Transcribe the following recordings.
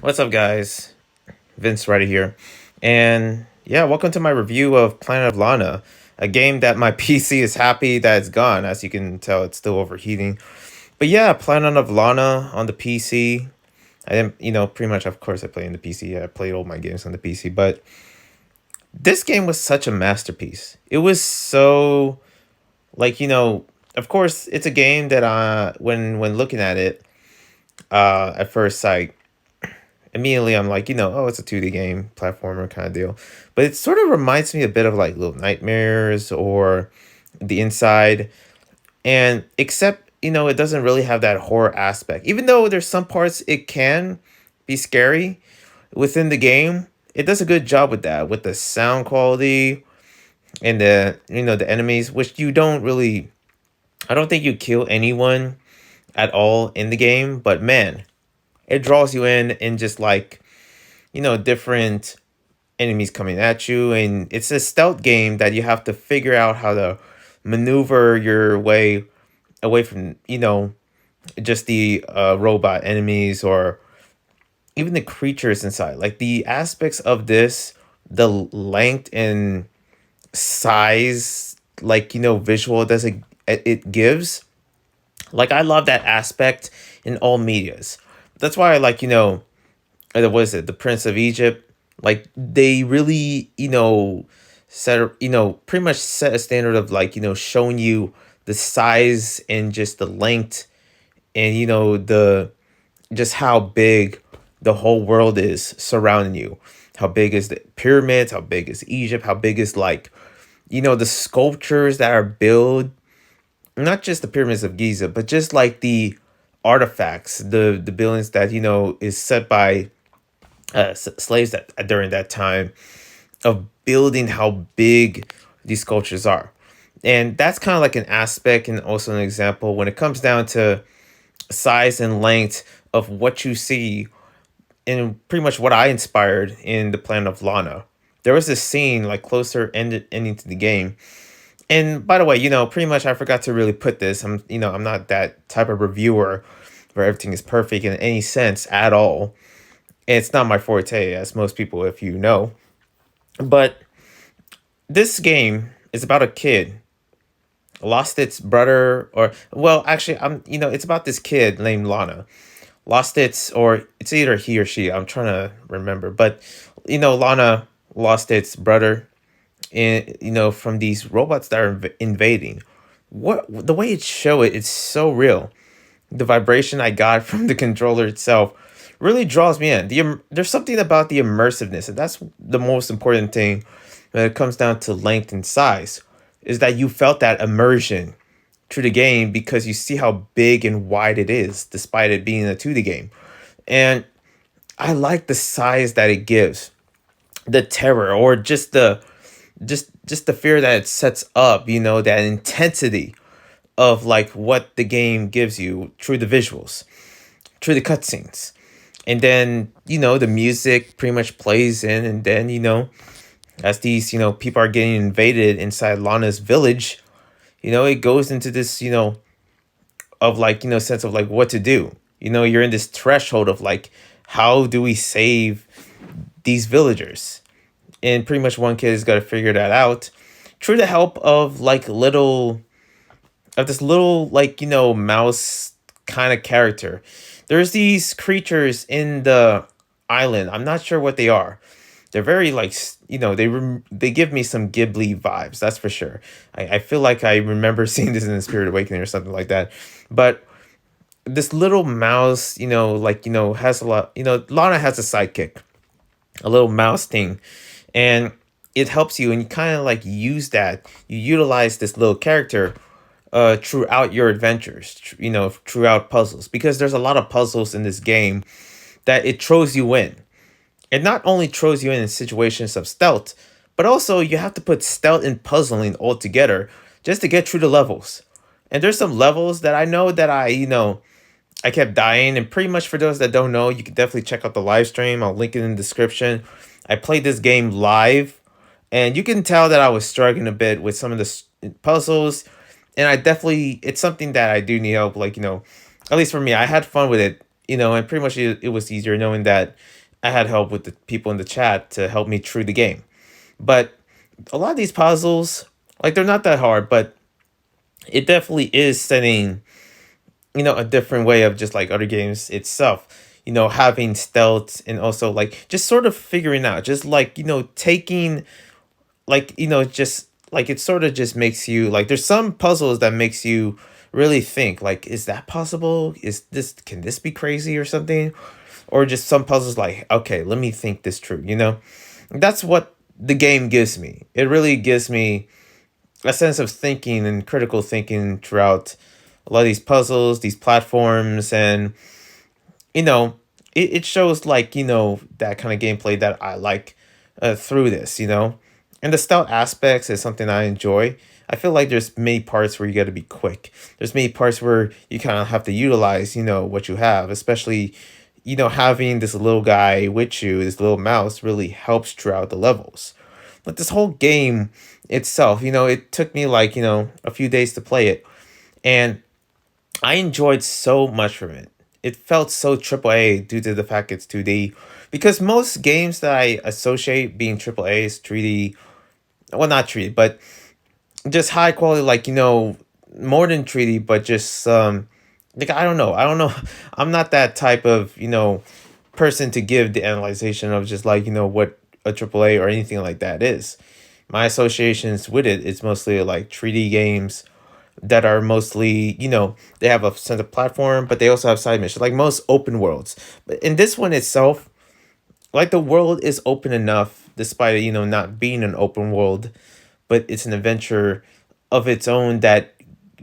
What's up, guys? Vince right here. And yeah, welcome to my review of Planet of Lana, a game that my PC is happy that it's gone. As you can tell, it's still overheating. But yeah, Planet of Lana on the PC. I didn't, pretty much, of course, I play in the PC. I played all my games on the PC. But this game was such a masterpiece. It was so, of course, it's a game that when looking at it, at first sight, immediately I'm like, oh, it's a 2D game, platformer kind of deal. But it sort of reminds me a bit of like Little Nightmares or The Inside. And except, it doesn't really have that horror aspect. Even though there's some parts it can be scary within the game, it does a good job with that, with the sound quality and the enemies, which you don't really, I don't think you kill anyone at all in the game, but man, it draws you in just like different enemies coming at you, and it's a stealth game that you have to figure out how to maneuver your way away from just the robot enemies or even the creatures inside. Like the aspects of this, the length and size, visual does it gives. Like I love that aspect in all medias. That's why I like what is it, the Prince of Egypt. Like they really pretty much set a standard of showing you the size and just the length and the just how big the whole world is surrounding you. How big is the pyramids? How big is Egypt? How big is the sculptures that are built? Not just the pyramids of Giza, but just like the artifacts, the buildings that is set by slaves that during that time of building how big these sculptures are. And that's kind of like an aspect and also an example when it comes down to size and length of what you see in pretty much what I inspired in the Planet of Lana. There was this scene like closer ending to the game. And by the way, pretty much I forgot to really put this. I'm not that type of reviewer where everything is perfect in any sense at all. And it's not my forte, as most people, if you know. But this game is about a kid lost its brother, or well, actually, it's about this kid named Lana lost its, or it's either he or she. I'm trying to remember, but Lana lost its brother, in from these robots that are invading. What the way it show it, it's so real. The vibration I got from the controller itself really draws me in. There's something about the immersiveness, and that's the most important thing when it comes down to length and size, is that you felt that immersion through the game because you see how big and wide it is, despite it being a 2D game. And I like the size that it gives, the terror, or just the fear that it sets up. That intensity of like what the game gives you through the visuals, through the cutscenes. And then, the music pretty much plays in. And then, as these, people are getting invaded inside Lana's village, it goes into this, of sense of like what to do. You're in this threshold of like, how do we save these villagers? And pretty much one kid has got to figure that out through the help of this little mouse kind of character. There's these creatures in the island. I'm not sure what they are. They're very they give me some Ghibli vibes. That's for sure. I feel like I remember seeing this in the Spirit Awakening or something like that. But this little mouse, has a lot. Lana has a sidekick, a little mouse thing, and it helps you, and you kind of like use that. You utilize this little character throughout your adventures, throughout puzzles, because there's a lot of puzzles in this game that it throws you in. It not only throws you in situations of stealth, but also you have to put stealth and puzzling all together just to get through the levels. And there's some levels that I know that I kept dying. And pretty much for those that don't know, you can definitely check out the live stream. I'll link it in the description. I played this game live, and you can tell that I was struggling a bit with some of the puzzles. And it's something that I do need help. At least for me, I had fun with it and pretty much it was easier knowing that I had help with the people in the chat to help me through the game. But a lot of these puzzles, like they're not that hard, but it definitely is setting, a different way of just like other games itself. Having stealth and also like just sort of figuring out, just like, taking like, just like it sort of just makes you like there's some puzzles that makes you really think like, is that possible? Can this be crazy or something? Or just some puzzles like, okay, let me think this through. That's what the game gives me. It really gives me a sense of thinking and critical thinking throughout a lot of these puzzles, these platforms, and you know, it shows like, that kind of gameplay that I like through this. And the stealth aspects is something I enjoy. I feel like there's many parts where you got to be quick. There's many parts where you kind of have to utilize, what you have, especially, having this little guy with you, this little mouse really helps throughout the levels. But this whole game itself, it took me like, a few days to play it. And I enjoyed so much from it. It felt so AAA due to the fact it's 2D. Because most games that I associate being AAA is 3D. Well, not 3D, but just high quality, like, more than 3D, but just, like, I don't know. I don't know. I'm not that type of, person to give the analyzation of just like, what a AAA or anything like that is. My associations with it is mostly like 3D games that are mostly, they have a sense of platform, but they also have side missions, like most open worlds. But in this one itself, like the world is open enough, despite not being an open world, but it's an adventure of its own that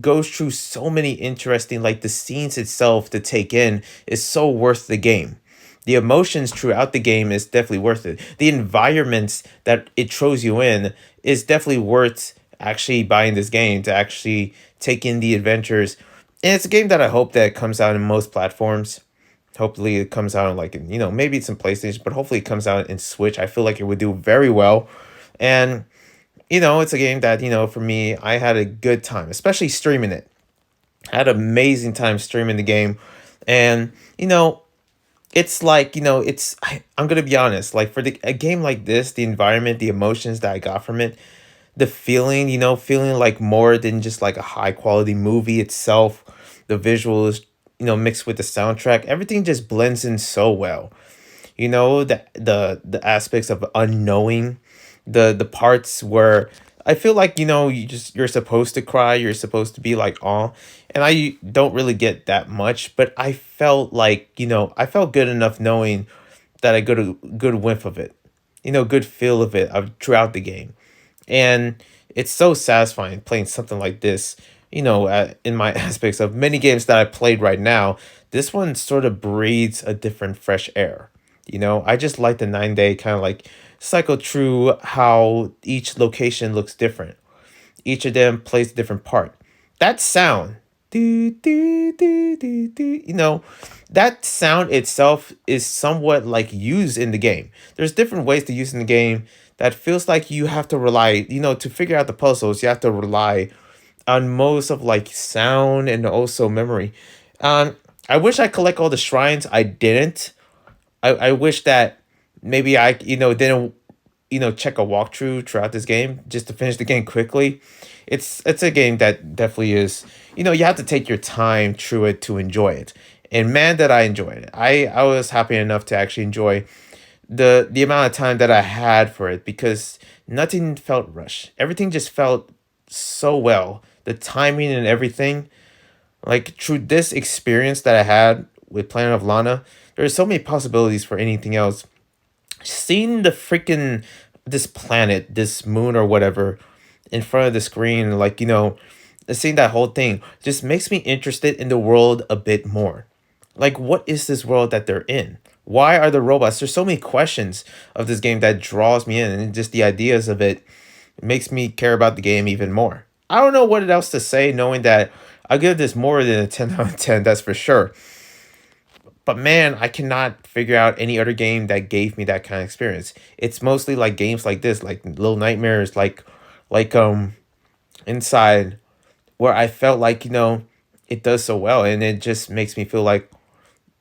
goes through so many interesting, like the scenes itself to take in is so worth the game. The emotions throughout the game is definitely worth it. The environments that it throws you in is definitely worth actually buying this game to actually take in the adventures. And it's a game that I hope that comes out in most platforms. Hopefully it comes out in like, maybe it's in PlayStation, but hopefully it comes out in Switch. I feel like it would do very well. And it's a game that, for me, I had a good time, especially streaming it. I had an amazing time streaming the game. And, it's like, I'm going to be honest, like for a game like this, the environment, the emotions that I got from it, the feeling, feeling like more than just like a high quality movie itself, the visuals, mixed with the soundtrack, everything just blends in so well. The aspects of unknowing, the parts where I feel like, you're supposed to cry, you're supposed to be like, oh, and I don't really get that much, but I felt like, I felt good enough knowing that I got a good whiff of it, good feel of it throughout the game. And it's so satisfying playing something like this, in my aspects of many games that I played right now. This one sort of breathes a different fresh air. I just like the 9 day kind of like cycle through how each location looks different. Each of them plays a different part. That sound, do, do, do, do, do, that sound itself is somewhat like used in the game. There's different ways to use in the game that feels like you have to rely, to figure out the puzzles, you have to rely on most of like sound and also memory. Um, I wish I collect all the shrines. I didn't. I wish that maybe I, didn't, check a walkthrough throughout this game just to finish the game quickly. It's a game that definitely is, you have to take your time through it to enjoy it. And man, that I enjoyed it. I was happy enough to actually enjoy the amount of time that I had for it because nothing felt rushed. Everything just felt so well. The timing and everything. Like through this experience that I had with Planet of Lana, there's so many possibilities for anything else. Seeing the freaking this planet, this moon or whatever in front of the screen, like, seeing that whole thing just makes me interested in the world a bit more. Like, what is this world that they're in? Why are the robots? There's so many questions of this game that draws me in, and just the ideas of it makes me care about the game even more. I don't know what else to say, knowing that I'll give this more than a 10 out of 10, that's for sure. But man, I cannot figure out any other game that gave me that kind of experience. It's mostly like games like this, like Little Nightmares, like Inside, where I felt like, it does so well, and it just makes me feel like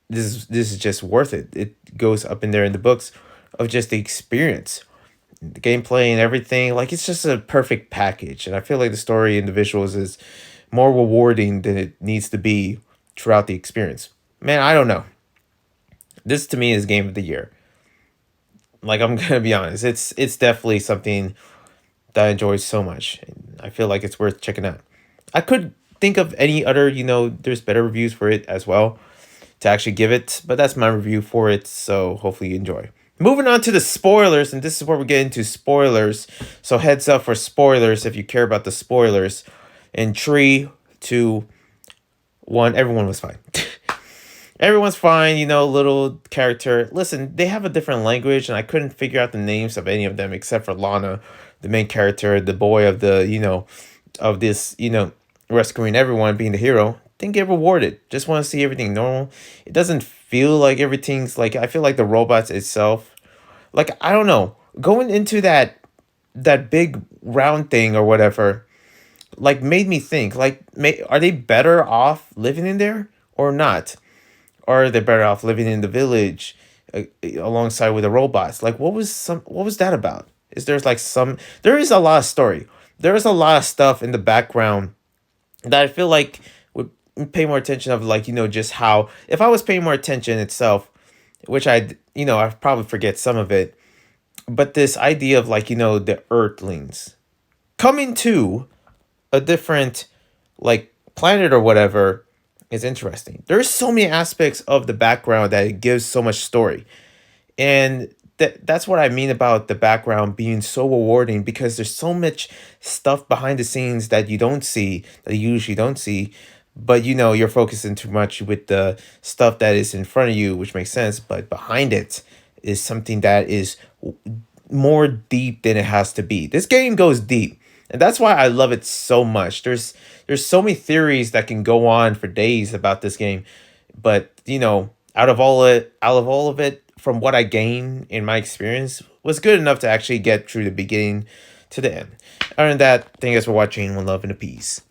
this is just worth it. It goes up in there in the books of just the experience, the gameplay and everything. Like it's just a perfect package, and I feel like the story and the visuals is more rewarding than it needs to be throughout the experience. Man, I don't know. This to me is game of the year. Like I'm gonna be honest, it's definitely something that I enjoy so much. And I feel like it's worth checking out. I could think of any other, there's better reviews for it as well to actually give it, but that's my review for it. So hopefully you enjoy. Moving on to the spoilers, and this is where we get into spoilers. So heads up for spoilers if you care about the spoilers. In three, two, one, everyone was fine. Everyone's fine, little character. Listen, they have a different language, and I couldn't figure out the names of any of them except for Lana, the main character, the boy of the, of this, rescuing everyone, being the hero. Didn't get rewarded. Just want to see everything normal. It doesn't feel like everything's like, I feel like the robots itself, like, I don't know, going into that big round thing or whatever, like made me think, like, are they better off living in there or not? Or are they better off living in the village alongside with the robots? Like, what was that about? Is there's like some there is a lot of story. There is a lot of stuff in the background that I feel like would pay more attention of, like, just how, if I was paying more attention itself, which I probably forget some of it, but this idea of, like, the earthlings coming to a different, like, planet or whatever is interesting. There's so many aspects of the background that it gives so much story. And that's what I mean about the background being so rewarding, because there's so much stuff behind the scenes that you don't see, that you usually don't see, but you're focusing too much with the stuff that is in front of you, which makes sense, but behind it is something that is more deep than it has to be. This game goes deep, and that's why I love it so much. There's so many theories that can go on for days about this game, but out of all of it, from what I gained in my experience, was good enough to actually get through the beginning to the end. Other than that, thank you guys for watching. One love and a peace.